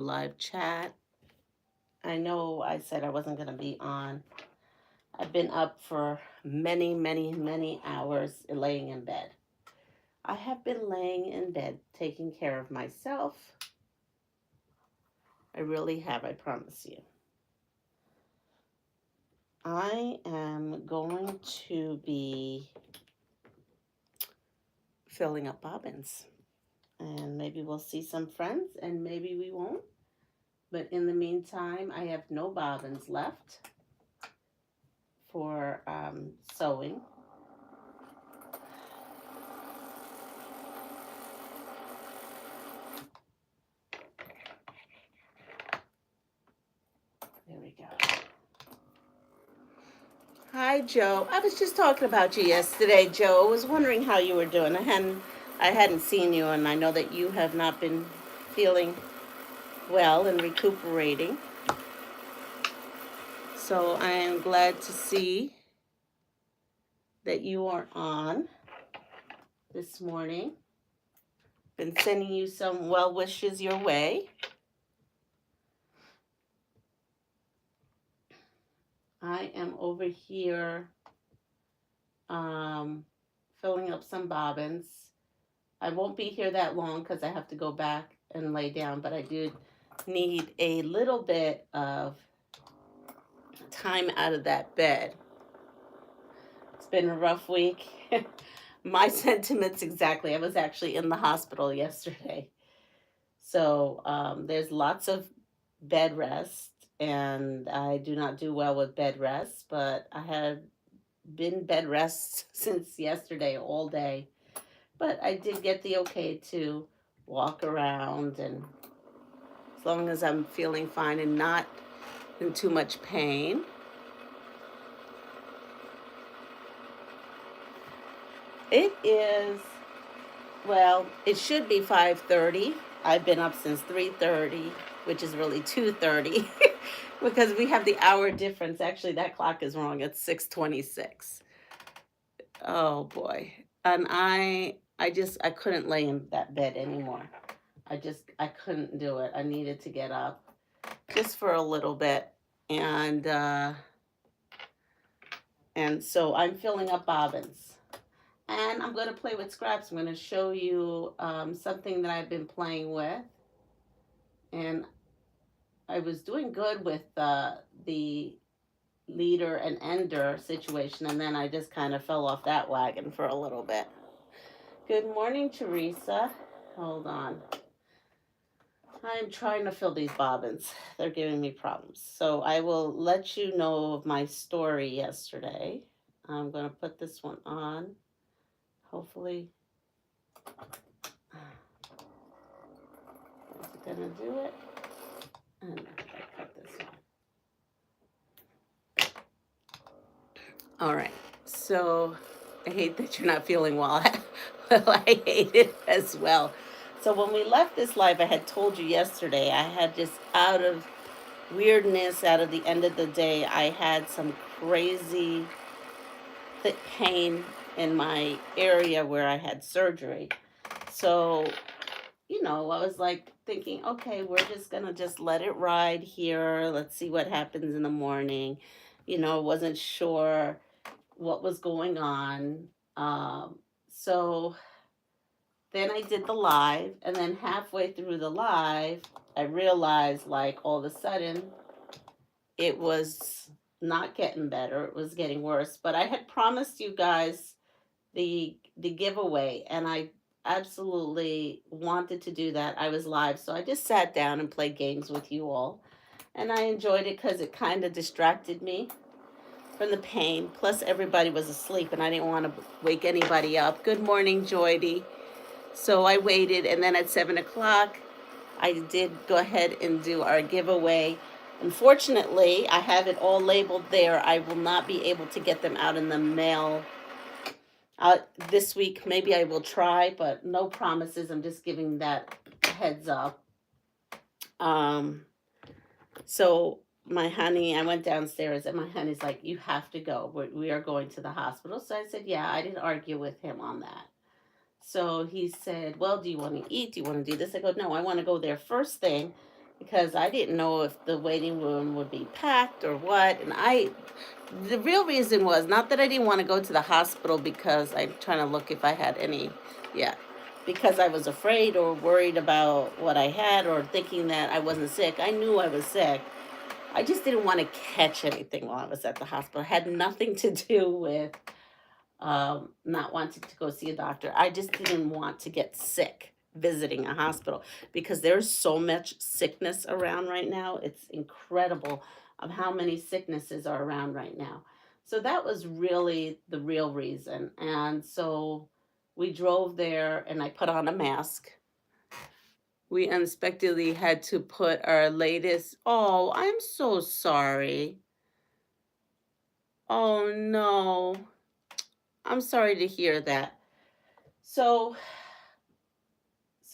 live chat. I know I said I wasn't going to be on. I've been up for many, many, many hours laying in bed. I have been laying in bed taking care of myself. I really have, I promise you. I am going to be filling up bobbins. And maybe we'll see some friends, and maybe we won't. But in the meantime, I have no bobbins left for sewing. There we go. Hi, Joe. I was just talking about you yesterday, Joe. I was wondering how you were doing. I hadn't seen you, and I know that you have not been feeling well and recuperating. So I am glad to see that you are on this morning. Been sending you some well wishes your way. I am over here filling up some bobbins. I won't be here that long because I have to go back and lay down, but I do need a little bit of time out of that bed. It's been a rough week. My sentiments exactly. I was actually in the hospital yesterday. So there's lots of bed rest, and I do not do well with bed rest, but I had been bed rest since yesterday all day. But I did get the okay to walk around, and as long as I'm feeling fine and not in too much pain. It is, well, it should be 5:30. I've been up since 3:30, which is really 2:30 because we have the hour difference. Actually, that clock is wrong. It's 6:26. Oh boy. And I couldn't lay in that bed anymore. I couldn't do it. I needed to get up just for a little bit. And so I'm filling up bobbins. And I'm going to play with scraps. I'm going to show you something that I've been playing with. And I was doing good with the leader and ender situation, and then I just kind of fell off that wagon for a little bit. Good morning, Teresa. Hold on. I'm trying to fill these bobbins. They're giving me problems. So I will let you know of my story yesterday. I'm going to put this one on. Hopefully, is it going to do it? And I cut this one. All right. So I hate that you're not feeling well. Well, I hate it as well. So when we left this live, I had told you yesterday, I had just out of weirdness, out of the end of the day, I had some crazy thick pain in my area where I had surgery. So, I was like thinking, okay, we're just going to just let it ride here. Let's see what happens in the morning. Wasn't sure what was going on. So then I did the live, and then halfway through the live, I realized like all of a sudden it was not getting better, it was getting worse. But I had promised you guys the giveaway, and I absolutely wanted to do that. I was live, so I just sat down and played games with you all, and I enjoyed it because it kind of distracted me from the pain. Plus, everybody was asleep, and I didn't want to wake anybody up. Good morning, Joydy. So I waited, and then at 7 o'clock, I did go ahead and do our giveaway. Unfortunately, I have it all labeled there. I will not be able to get them out in the mail this week. Maybe I will try, but no promises. I'm just giving that heads up. So my honey, I went downstairs, and my honey's like, you have to go. We are going to the hospital. So I said, yeah, I didn't argue with him on that. So he said, well, do you want to eat? Do you want to do this? I go, no, I want to go there first thing because I didn't know if the waiting room would be packed or what. And the real reason was not that I didn't want to go to the hospital because I'm trying to look if I had any, yeah, because I was afraid or worried about what I had or thinking that I wasn't sick. I knew I was sick. I just didn't want to catch anything while I was at the hospital. It had nothing to do with not wanting to go see a doctor. I just didn't want to get sick visiting a hospital because there's so much sickness around right now. It's incredible of how many sicknesses are around right now. So that was really the real reason. And so we drove there and I put on a mask. We unexpectedly had to put our latest. Oh, I'm so sorry. Oh no. I'm sorry to hear that. So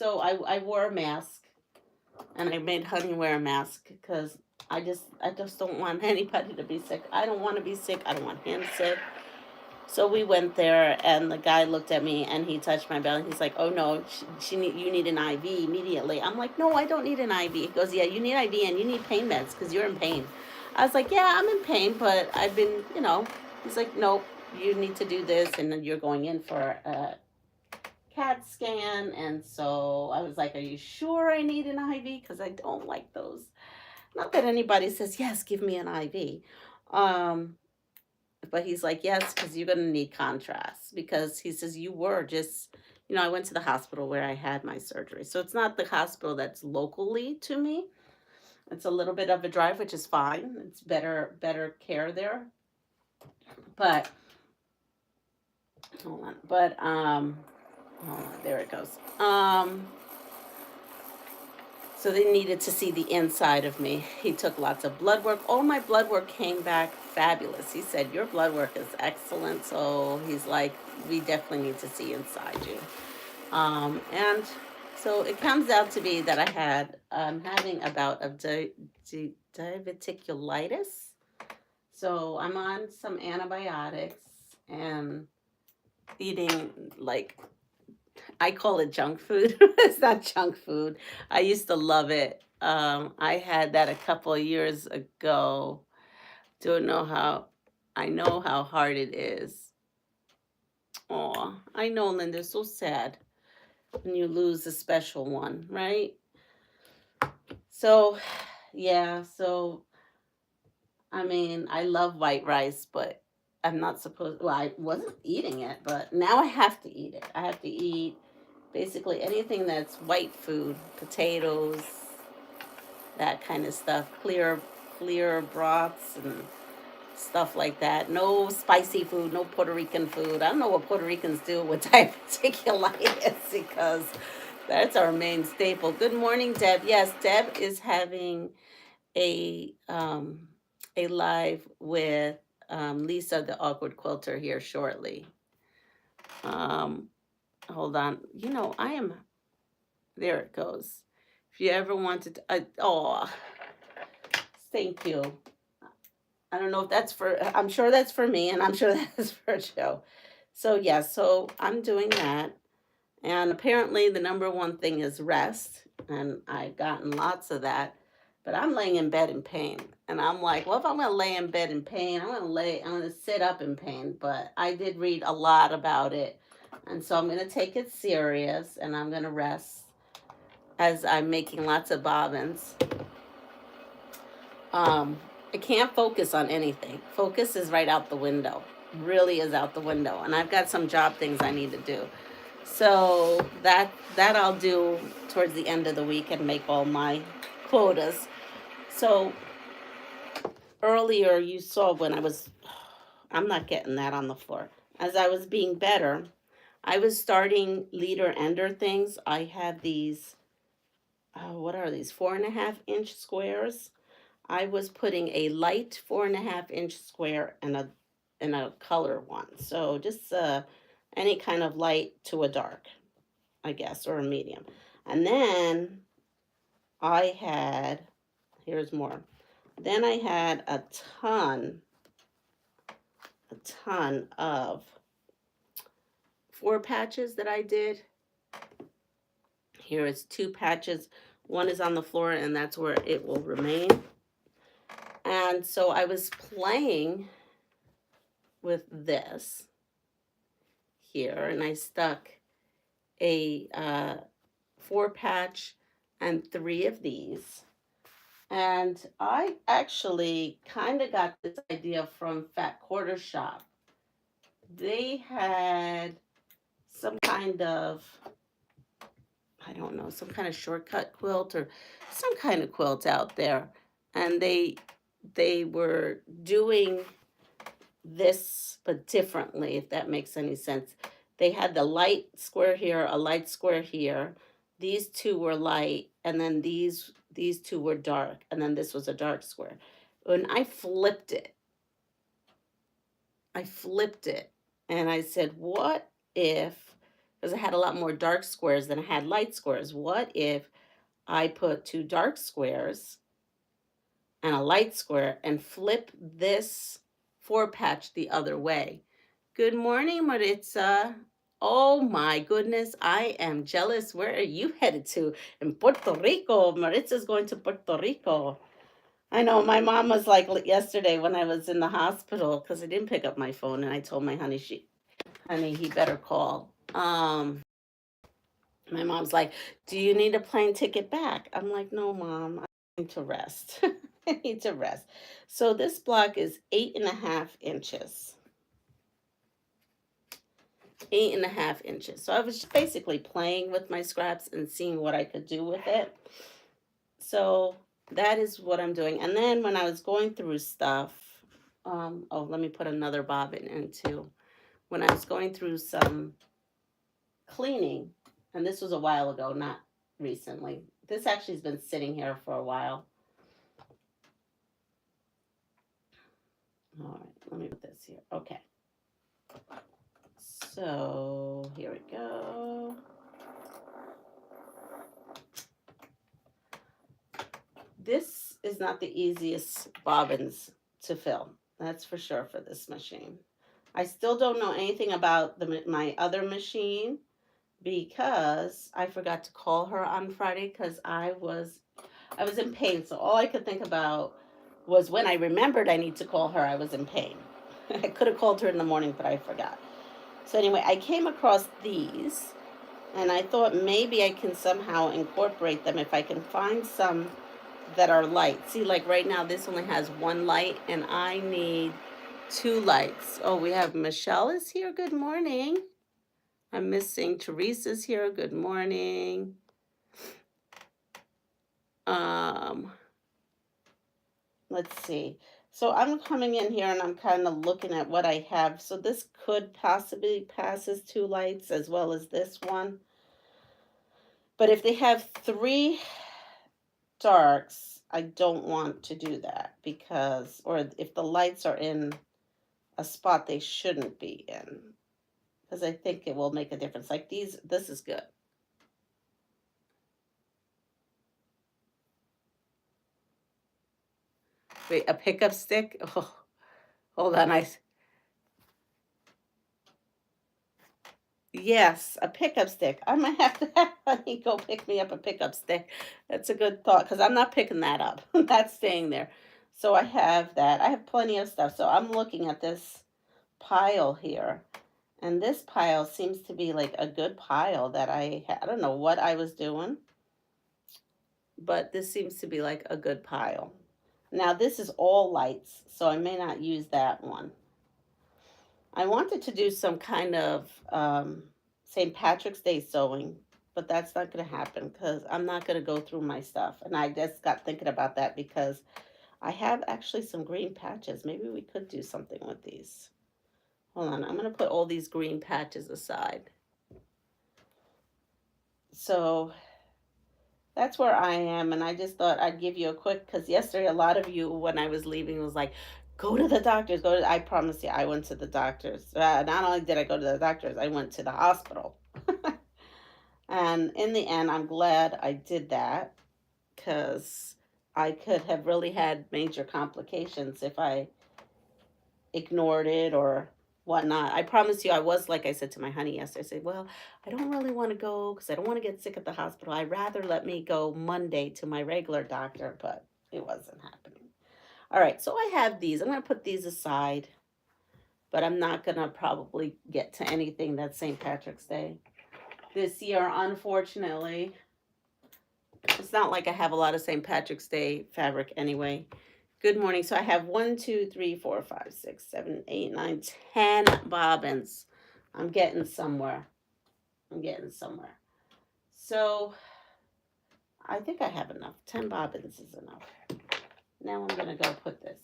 I wore a mask and I made Honey wear a mask because I just don't want anybody to be sick. I don't want to be sick. I don't want him sick. So we went there and the guy looked at me and he touched my belly. He's like, "Oh no, you need an IV immediately." I'm like, "No, I don't need an IV." He goes, "Yeah, you need IV and you need pain meds because you're in pain." I was like, "Yeah, I'm in pain, but I've been, you know." He's like, "Nope, you need to do this and then you're going in for a CAT scan." And so I was like, "Are you sure I need an IV? Because I don't like those." Not that anybody says, "Yes, give me an IV." Um, but he's like, "Yes, because you're going to need contrast." Because he says, "You were just, I went to the hospital where I had my surgery." So it's not the hospital that's locally to me. It's a little bit of a drive, which is fine. It's better care there. But hold on. But hold on, there it goes. So they needed to see the inside of me. He took lots of blood work. All my blood work came back fabulous. He said, "Your blood work is excellent." So he's like, "We definitely need to see inside you." And so it comes out to be that I'm having a bout of diverticulitis. So I'm on some antibiotics and eating, like, I call it junk food. It's not junk food. I used to love it. I had that a couple of years ago. Don't know how. I know how hard it is. Oh, I know, Linda. So sad when you lose a special one, right? So, yeah. So, I mean, I love white rice, but I'm not supposed. Well, I wasn't eating it, but now I have to eat it. I have to eat basically anything that's white food, potatoes, that kind of stuff, clear broths and stuff like that. No spicy food, no Puerto Rican food. I don't know what Puerto Ricans do with diverticulitis because that's our main staple. Good morning, Deb. Yes, Deb is having a um, a live with Lisa, the awkward quilter, here shortly. Um, hold on. I am. There it goes. If you ever wanted to, oh, thank you. I don't know if that's for, I'm sure that's for me, and I'm sure that's for Joe. So, yeah, so I'm doing that. And apparently, the number one thing is rest. And I've gotten lots of that. But I'm laying in bed in pain. And I'm like, well, if I'm going to lay in bed in pain, I'm going to sit up in pain. But I did read a lot about it. And so I'm going to take it serious and I'm going to rest as I'm making lots of bobbins. Um, I can't focus on anything. Focus is right out the window. Really is out the window. And I've got some job things I need to do. So that I'll do towards the end of the week and make all my quotas. So earlier you saw when I'm not getting that on the floor. As I was being better, I was starting leader ender things. I have these, what are these, 4.5 inch squares. I was putting a light 4.5 inch square and a color one. So just any kind of light to a dark, I guess, or a medium. And then I had, here's more. Then I had a ton of 4 patches that I did. Here is 2 patches One is on the floor, and that's where it will remain. And so I was playing with this here, and I stuck a 4 patch and 3 of these. And I actually kind of got this idea from Fat Quarter Shop. They had some kind of, I don't know, some kind of shortcut quilt or some kind of quilt out there. And they were doing this but differently, if that makes any sense. They had the light square here, a light square here. These two were light, and then these two were dark, and then this was a dark square. When I flipped it, and I said, what if, because I had a lot more dark squares than I had light squares, what if I put 2 dark squares and a light square and flip this 4 patch the other way? Good morning, Maritza. Oh my goodness, I am jealous. Where are you headed to? In Puerto Rico. Maritza's going to Puerto Rico. I know my mom was like yesterday when I was in the hospital because I didn't pick up my phone, and I told my honey, he better call. My mom's like, do you need a plane ticket back? I'm like, no, Mom, I need to rest. I need to rest. So this block is 8.5 inches. 8.5 inches. So I was basically playing with my scraps and seeing what I could do with it. So that is what I'm doing. And then when I was going through stuff, oh, let me put another bobbin in too. When I was going through some cleaning, and this was a while ago, not recently. This actually has been sitting here for a while. All right, let me put this here. Okay. So here we go. This is not the easiest bobbins to fill. That's for sure for this machine. I still don't know anything about my other machine because I forgot to call her on Friday because I was in pain. So all I could think about was when I remembered I need to call her, I was in pain. I could have called her in the morning, but I forgot. So anyway, I came across these, and I thought maybe I can somehow incorporate them if I can find some that are light. See, like right now, this only has 1 light, and I need 2 lights. Oh, we have Michelle is here. Good morning. I'm missing Teresa's here. Good morning. Let's see. So I'm coming in here and I'm kind of looking at what I have. So this could possibly pass as 2 lights as well as this one. But if they have 3 darks, I don't want to do that because, or if the lights are in a spot they shouldn't be in, because I think it will make a difference. Like these, this is good. Wait, a pickup stick? Oh, hold on. Yes, a pickup stick. I might have to have honey go pick me up a pickup stick. That's a good thought because I'm not picking that up. That's staying there. So I have that. I have plenty of stuff. So I'm looking at this pile here. And this pile seems to be like a good pile that I don't know what I was doing, but this seems to be like a good pile. Now this is all lights, so I may not use that one. I wanted to do some kind of St. Patrick's Day sewing, but that's not going to happen because I'm not going to go through my stuff. And I just got thinking about that because I have actually some green patches. Maybe we could do something with these. Hold on, I'm going to put all these green patches aside. So that's where I am, and I just thought I'd give you a quick, because yesterday a lot of you, when I was leaving, was like, go to the doctors, I promise you, I went to the doctors. Not only did I go to the doctors, I went to the hospital. And in the end, I'm glad I did that, because I could have really had major complications if I ignored it or whatnot. I promise you, I was, like I said to my honey yesterday, I said, well, I don't really want to go because I don't want to get sick at the hospital. I'd rather let me go Monday to my regular doctor, but it wasn't happening. All right, so I have these. I'm going to put these aside, but I'm not going to probably get to anything that's St. Patrick's Day this year, unfortunately. It's not like I have a lot of St. Patrick's Day fabric anyway. Good morning. So I have 1, 2, 3, 4, 5, 6, 7, 8, 9, 10 bobbins. I'm getting somewhere. I'm getting somewhere. So I think I have enough. 10 bobbins is enough. Now I'm going to go put this.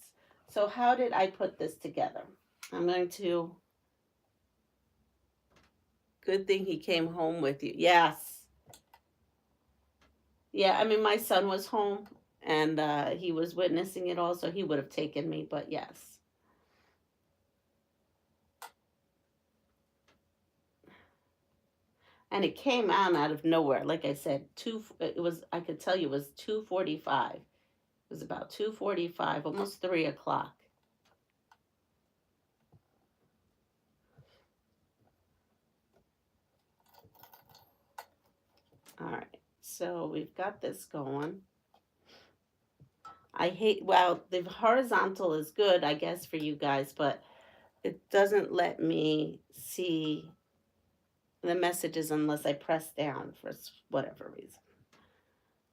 So how did I put this together? I'm going to... Good thing he came home with you. Yes. Yeah, I mean, my son was home and he was witnessing it all, so he would have taken me, but yes. And it came out of nowhere. Like I said, I could tell you it was 2:45. It was about 2:45, almost 3 o'clock. All right, so we've got this going. Well, the horizontal is good, I guess, for you guys, but it doesn't let me see the messages unless I press down for whatever reason.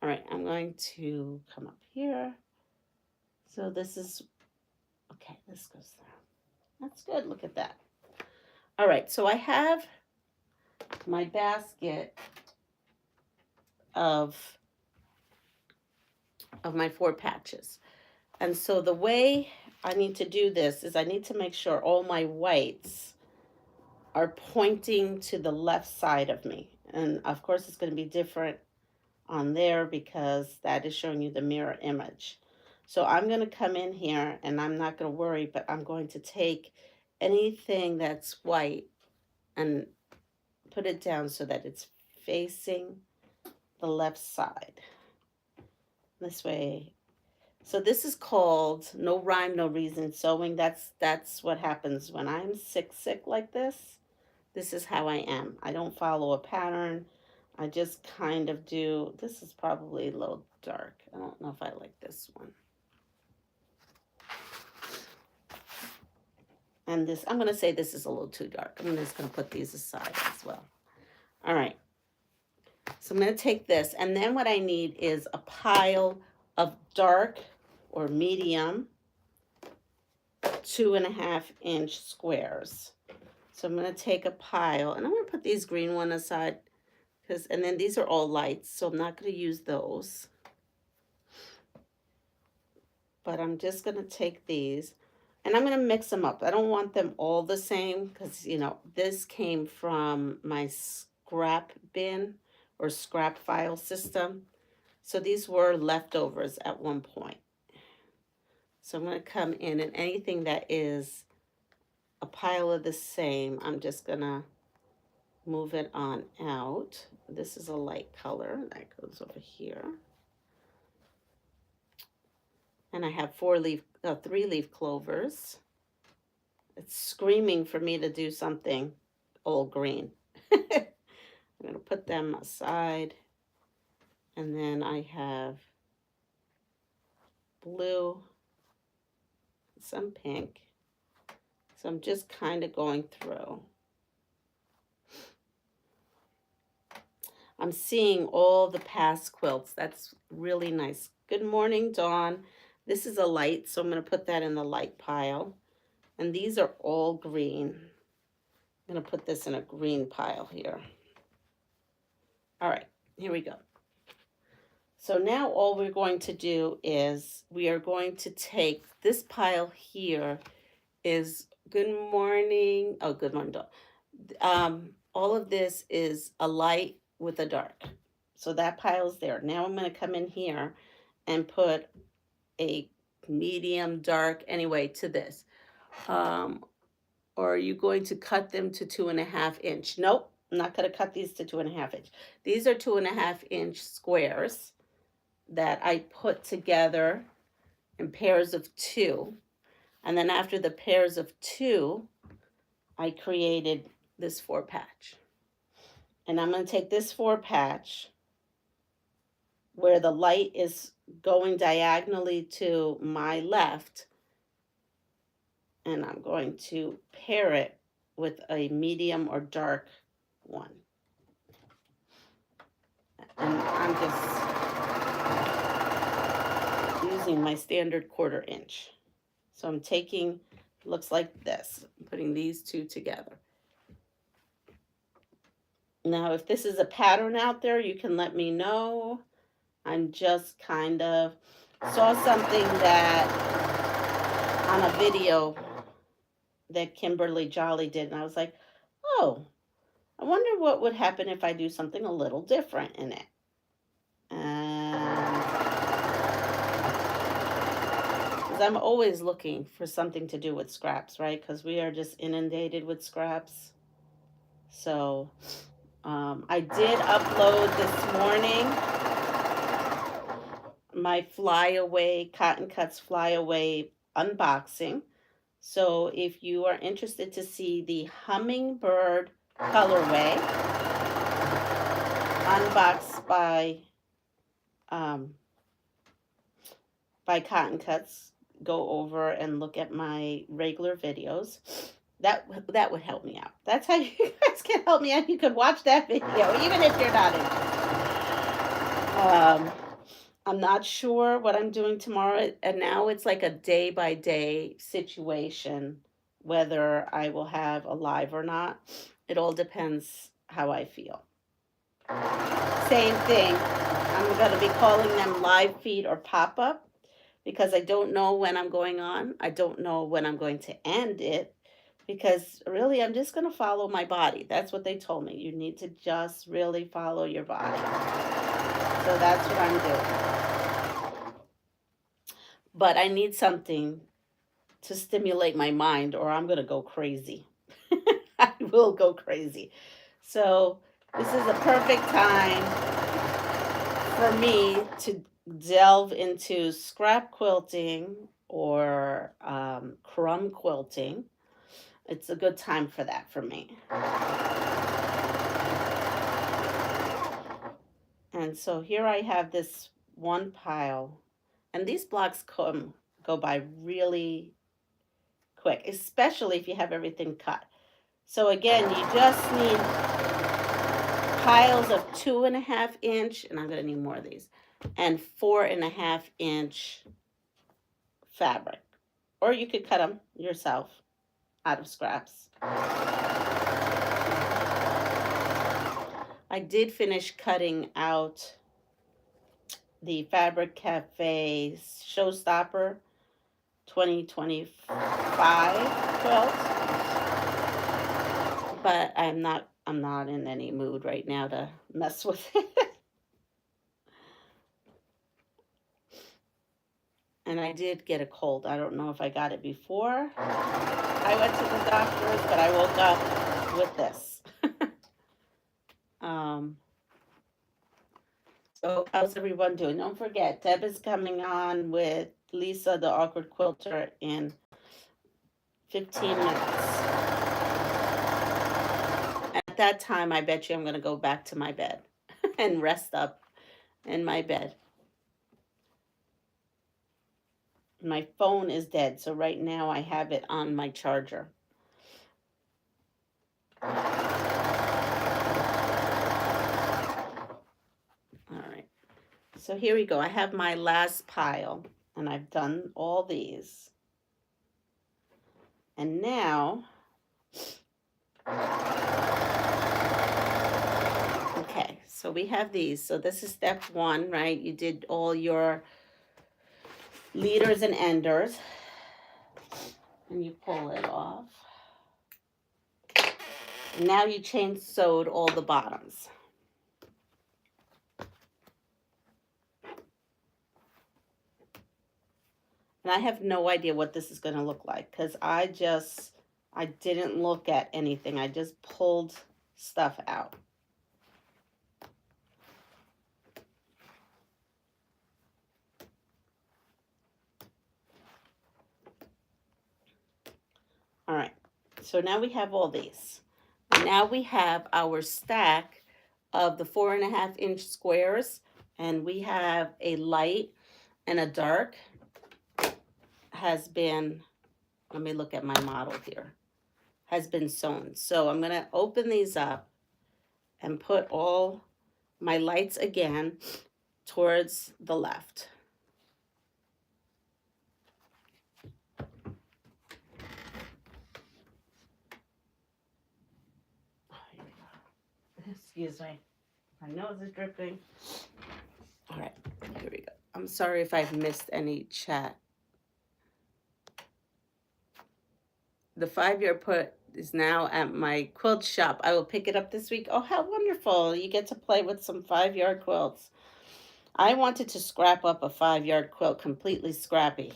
All right, I'm going to come up here. So this is, okay, this goes there. That's good, look at that. All right, so I have my basket of my 4 patches. And so the way I need to do this is I need to make sure all my whites are pointing to the left side of me. And of course it's going to be different on there because that is showing you the mirror image. So I'm going to come in here and I'm not going to worry, but I'm going to take anything that's white and put it down so that it's facing the left side. This way. So this is called no rhyme, no reason sewing. That's what happens when I'm sick like this. This is how I am. I don't follow a pattern. I just kind of do. This is probably a little dark. I don't know if I like this one. And this, I'm going to say this is a little too dark. I'm just going to put these aside as well. All right. So I'm going to take this. And then what I need is a pile of dark or medium 2.5-inch squares. So I'm going to take a pile. And I'm going to put these green one aside. And then these are all lights. So I'm not going to use those. But I'm just going to take these. And I'm going to mix them up. I don't want them all the same because, you know, this came from my scrap bin or scrap file system. So these were leftovers at one point. So I'm going to come in and anything that is a pile of the same, I'm just going to move it on out. This is a light color that goes over here. And I have 3-leaf clovers. It's screaming for me to do something all green. I'm going to put them aside. And then I have blue, some pink. So I'm just kind of going through. I'm seeing all the past quilts. That's really nice. Good morning, Dawn. This is a light, so I'm going to put that in the light pile. And these are all green. I'm going to put this in a green pile here. All right, here we go. So now all we're going to do is we are going to take this pile here is good morning. Oh, good morning, Dawn. All of this is a light with a dark. So that pile's there. Now I'm going to come in here and put a medium dark anyway to this. Or are you going to cut them to 2.5-inch? Nope, I'm not going to cut these to 2.5-inch. These are 2.5-inch squares that I put together in pairs of 2. And then after the pairs of 2, I created this 4-patch. And I'm going to take this 4-patch where the light is going diagonally to my left, and I'm going to pair it with a medium or dark one. And I'm just using my standard 1/4 inch. So I'm taking, looks like this, I'm putting these two together. Now, if this is a pattern out there, you can let me know. I'm just kind of saw something that on a video that Kimberly Jolly did, and I was like, oh, I wonder what would happen if I do something a little different in it. And because I'm always looking for something to do with scraps, right? Because we are just inundated with scraps. So I did upload this morning my flyaway, Cotton Cuts flyaway unboxing. So if you are interested to see the hummingbird colorway unboxed by Cotton Cuts, go over and look at my regular videos. That would help me out. That's how you guys can help me out. You could watch that video even if you're not interested. I'm not sure what I'm doing tomorrow, and now it's like a day by day situation whether I will have a live or not. It all depends how I feel. Same thing. I'm going to be calling them live feed or pop up because I don't know when I'm going on. I don't know when I'm going to end it because really I'm just going to follow my body. That's what they told me. You need to just really follow your body. So that's what I'm doing. But I need something to stimulate my mind or I'm going to go crazy. I will go crazy. So this is a perfect time for me to delve into scrap quilting or crumb quilting. It's a good time for that for me. And so here I have this one pile, and these blocks go by really quick, especially if you have everything cut. So again, you just need piles of 2.5 inch, and I'm going to need more of these, and 4.5 inch fabric. Or you could cut them yourself out of scraps. I did finish cutting out the Fabric Cafe Showstopper 2025 quilt, but I'm not in any mood right now to mess with it. And I did get a cold. I don't know if I got it before I went to the doctor's, but I woke up with this. So how's everyone doing? Don't forget, Deb is coming on with Lisa, the awkward quilter, in 15 minutes. At that time, I bet you I'm going to go back to my bed and rest up in my bed. My phone is dead, so right now I have it on my charger. All right. So here we go. I have my last pile, and I've done all these. And now, okay, so we have these. So this is step 1, right? You did all your leaders and enders, and you pull it off. And now you chain sewed all the bottoms. And I have no idea what this is going to look like because I didn't look at anything. I just pulled stuff out. All right. So now we have all these. Now we have our stack of the 4.5 inch squares, and we have a light and a dark has been, let me look at my model here, has been sewn. So I'm going to open these up and put all my lights again towards the left. Oh, here we go. Excuse me. My nose is dripping. All right, here we go. I'm sorry if I've missed any chat. The 5-year put is now at my quilt shop. I will pick it up this week. Oh, how wonderful. You get to play with some 5-yard quilts. I wanted to scrap up a 5-yard quilt, completely scrappy,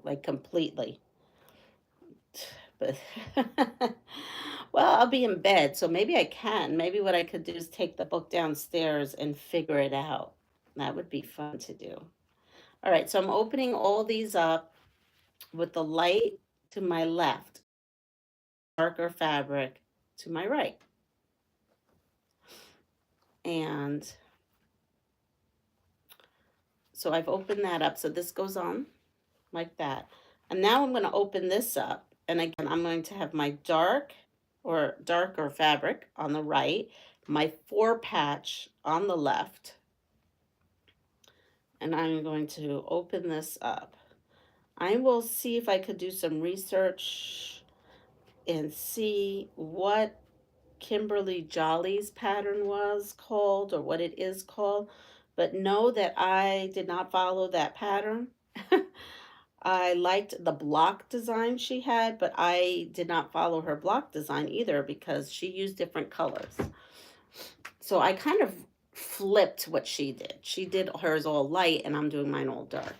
like completely. But, well, I'll be in bed, so maybe I can. Maybe what I could do is take the book downstairs and figure it out. That would be fun to do. All right, so I'm opening all these up with the light to my left, darker fabric to my right. And so I've opened that up. So this goes on like that. And now I'm going to open this up. And again, I'm going to have my dark or darker fabric on the right, my 4-patch on the left. And I'm going to open this up. I will see if I could do some research and see what Kimberly Jolly's pattern was called or what it is called. But know that I did not follow that pattern. I liked the block design she had, but I did not follow her block design either because she used different colors. So I kind of flipped what she did. She did hers all light and I'm doing mine all dark.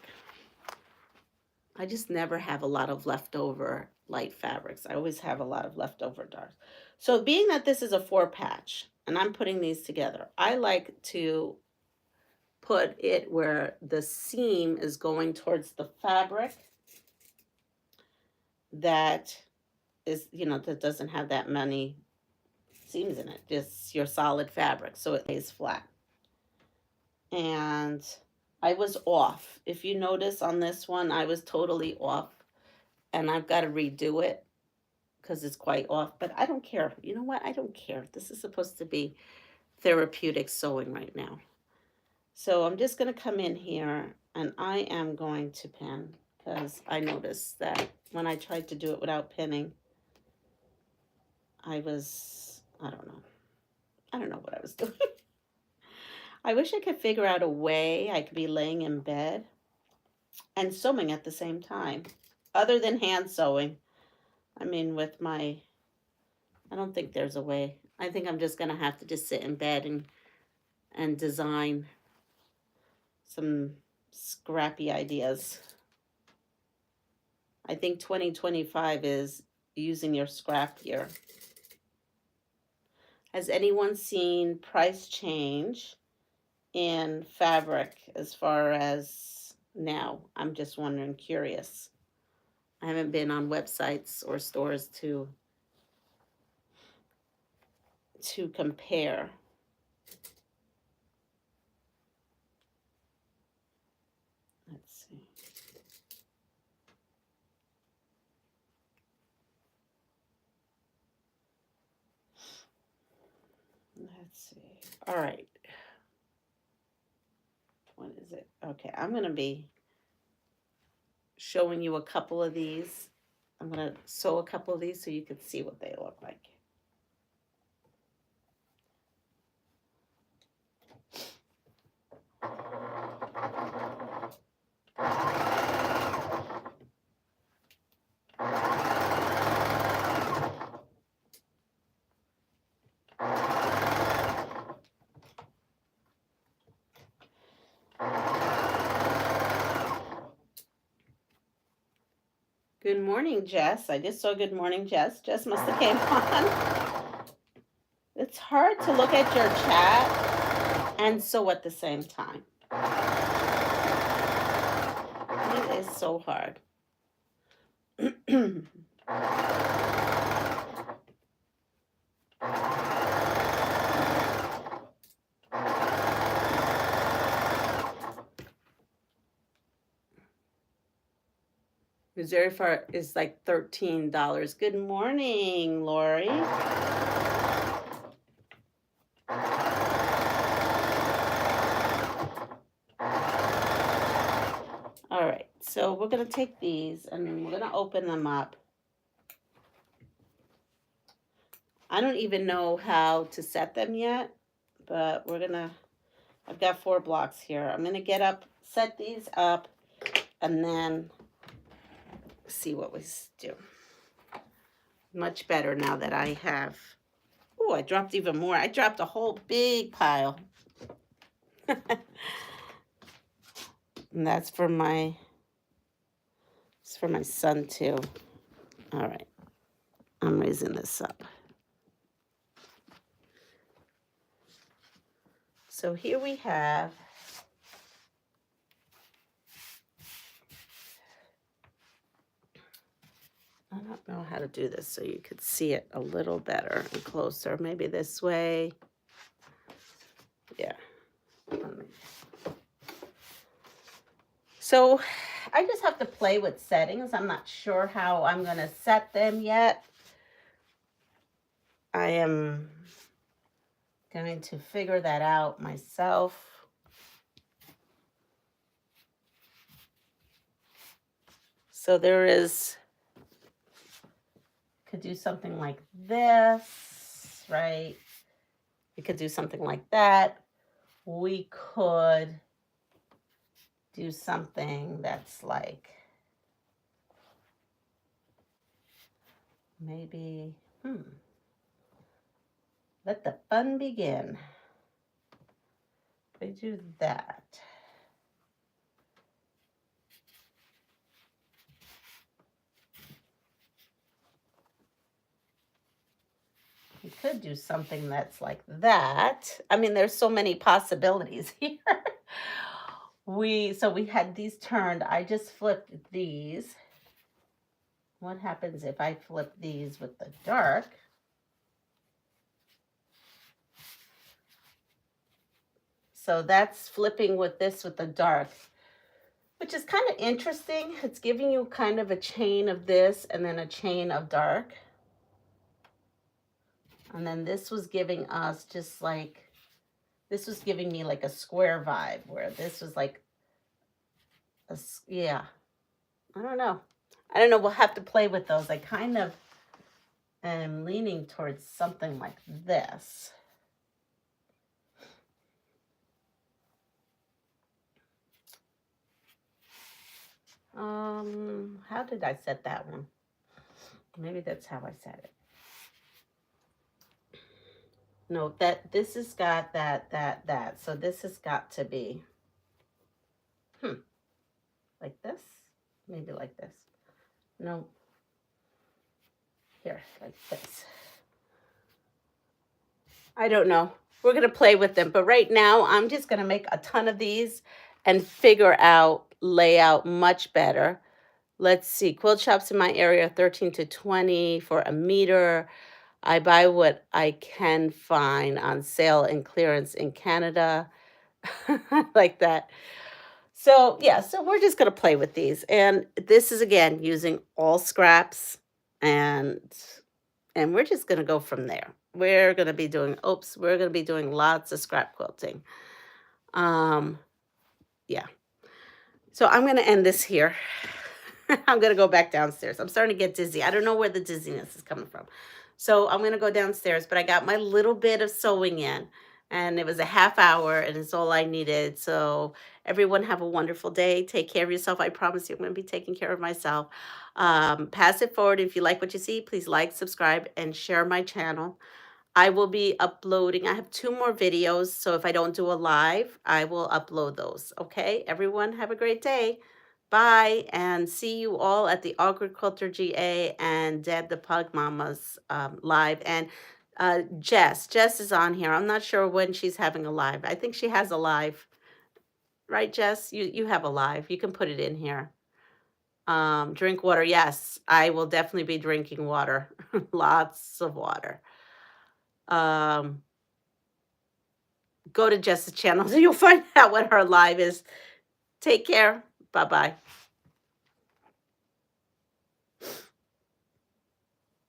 I just never have a lot of leftover light fabrics. I always have a lot of leftover darks. So being that this is a 4-patch and I'm putting these together, I like to put it where the seam is going towards the fabric that is, that doesn't have that many seams in it. Just your solid fabric, so it lays flat. And I was off. If you notice on this one, I was totally off. And I've got to redo it because it's quite off. But I don't care. You know what? I don't care. This is supposed to be therapeutic sewing right now. So I'm just going to come in here and I am going to pin because I noticed that when I tried to do it without pinning, I don't know what I was doing. I wish I could figure out a way I could be laying in bed and sewing at the same time, other than hand sewing. I mean, I don't think there's a way. I think I'm just going to have to just sit in bed and design some scrappy ideas. I think 2025 is using your scrap year. Has anyone seen price change in fabric as far as now? I'm just wondering, curious. I haven't been on websites or stores to compare. Let's see. Let's see. All right. What is it? Okay, I'm going to be showing you a couple of these. I'm going to sew a couple of these so you can see what they look like. Good morning, Jess. I just saw good morning, Jess. Jess must have came on. It's hard to look at your chat and sew at the same time. It is so hard. Missouri far is like $13. Good morning, Lori. All right, so we're gonna take these and we're gonna open them up. I don't even know how to set them yet, but I've got 4 blocks here. I'm gonna get up, set these up, and then see what we do. Much better now that I have. Oh, I dropped even more. I dropped a whole big pile. And that's for my, it's for my son too. All right, I'm raising this up. So here we have I don't know how to do this so you could see it a little better and closer. Maybe this way. Yeah. So I just have to play with settings. I'm not sure how I'm going to set them yet. I am going to figure that out myself. So there is, could do something like this, right? We could do something like that. We could do something that's like, maybe, let the fun begin. We do that. We could do something that's like that. I mean, there's so many possibilities here. So we had these turned. I just flipped these. What happens if I flip these with the dark? So that's flipping with this with the dark, which is kind of interesting. It's giving you kind of a chain of this and then a chain of dark. And then this was giving us just like, this was giving me like a square vibe where this was like, yeah, I don't know. We'll have to play with those. I kind of am leaning towards something like this. How did I set that one? Maybe that's how I set it. No, this has got that. So this has got to be, like this? Maybe like this. No. Here, like this. I don't know. We're going to play with them. But right now, I'm just going to make a ton of these and figure out layout much better. Let's see. Quilt shops in my area, 13 to 20 for a meter. I buy what I can find on sale and clearance in Canada. Like that. So, yeah, so we're just going to play with these. And this is, again, using all scraps. And we're just going to go from there. We're going to be doing lots of scrap quilting. Yeah. So I'm going to end this here. I'm going to go back downstairs. I'm starting to get dizzy. I don't know where the dizziness is coming from. So I'm going to go downstairs, but I got my little bit of sewing in, and it was a half hour, and it's all I needed. So everyone have a wonderful day. Take care of yourself. I promise you I'm going to be taking care of myself. Pass it forward. If you like what you see, please like, subscribe, and share my channel. I will be uploading. I have 2 more videos, so if I don't do a live, I will upload those. Okay, everyone have a great day. Bye, and see you all at the Awkward Quilter GA and Deb the Pug Mama's live. And Jess is on here. I'm not sure when she's having a live. I think she has a live. Right, Jess? You have a live. You can put it in here. Drink water. Yes, I will definitely be drinking water. Lots of water. Go to Jess's channel so you'll find out what her live is. Take care. Bye-bye.